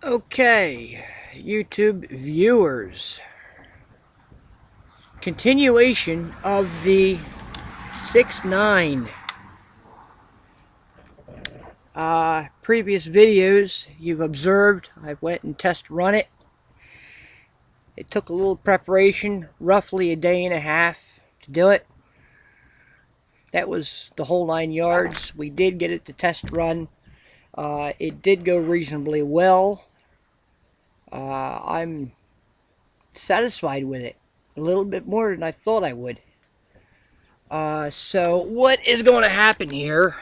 Okay, YouTube viewers, continuation of the 6.9. Previous videos you've observed, I went and test run it. It took a little preparation, roughly a day and a half to do it. That was the whole 9 yards. We did get it to test run. It did go reasonably well. I'm satisfied with it. A little bit more than I thought I would. So what is going to happen here?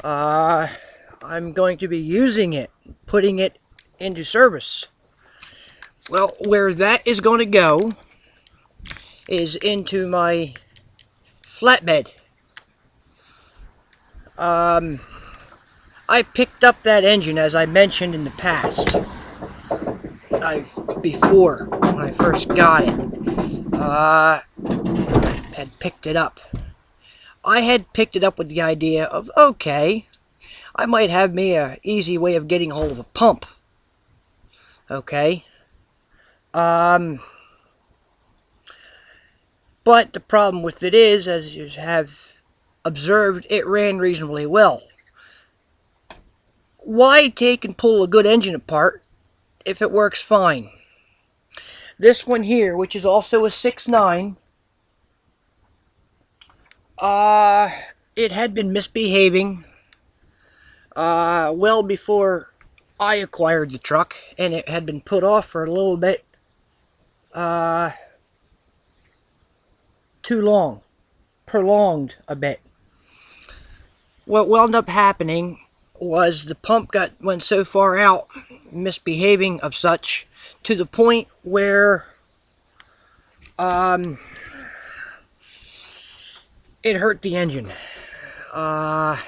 I'm going to be using it, putting it into service. Well, where that is going to go is into my flatbed. I picked up that engine, as I mentioned in the past. Before, when I first got it, had picked it up. I had picked it up with the idea of, okay, I might have me a easy way of getting hold of a pump. Okay. But the problem with it is, as you have observed, it ran reasonably well. Why take and pull a good engine apart if it works fine? This one here, which is also a 6.9, it had been misbehaving well before I acquired the truck, and it had been put off for a little bit too long, prolonged a bit. What wound up happening was the pump went so far out, misbehaving of such, to the point where it hurt the engine. I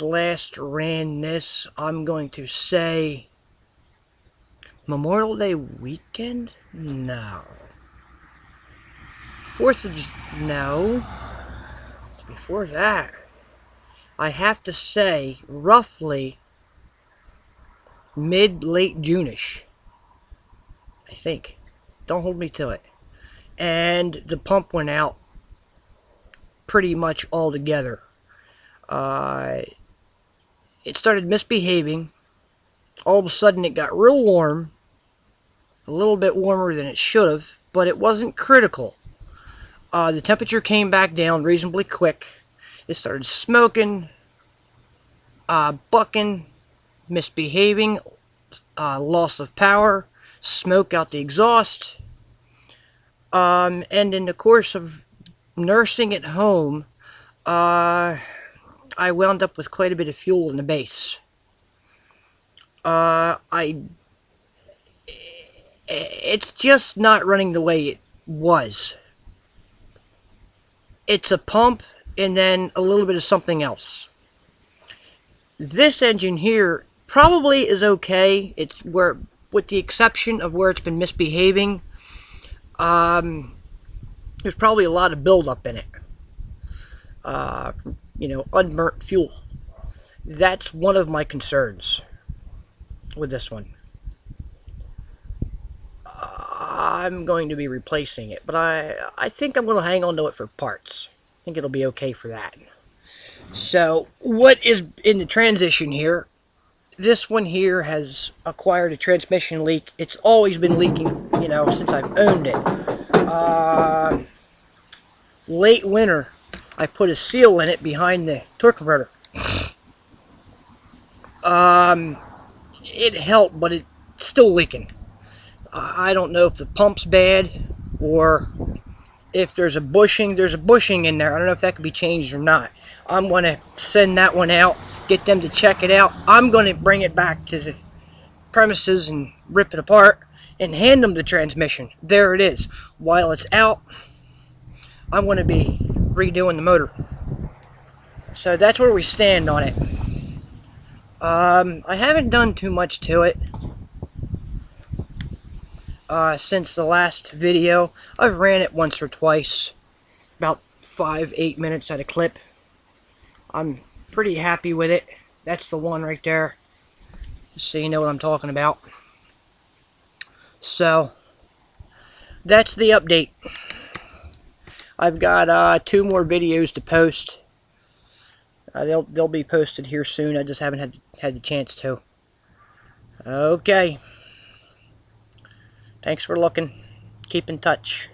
last ran this, I'm going to say, Memorial Day weekend? No. 4th of... no. Before that. I have to say, roughly mid-late June-ish. I think. Don't hold me to it. And the pump went out pretty much all together. It started misbehaving. All of a sudden it got real warm. A little bit warmer than it should have, but it wasn't critical. The temperature came back down reasonably quick. It started smoking, bucking, misbehaving, loss of power, smoke out the exhaust. And in the course of nursing it home, I wound up with quite a bit of fuel in the base. It's just not running the way it was. It's a pump and then a little bit of something else. This engine here probably is okay. It's where, with the exception of where it's been misbehaving, there's probably a lot of buildup in it. Unburnt fuel. That's one of my concerns with this one. I'm going to be replacing it, but I think I'm going to hang on to it for parts. I think it'll be okay for that. So, what is in the transition here? This one here has acquired a transmission leak. It's always been leaking, since I've owned it. Late winter, I put a seal in it behind the torque converter. It helped, but it's still leaking. I don't know if the pump's bad or if there's a bushing. There's a bushing in there. I don't know if that could be changed or not. I'm going to send that one out, get them to check it out. I'm going to bring it back to the premises and rip it apart and hand them the transmission. There it is. While it's out, I'm going to be redoing the motor. So that's where we stand on it. I haven't done too much to it since the last video. I've ran it once or twice, about 5-8 minutes at a clip. I'm Pretty happy with it. That's the one right there. Just so you know what I'm talking about. So, that's the update. I've got 2 more videos to post. They'll be posted here soon. I just haven't had the chance to. Okay. Thanks for looking. Keep in touch.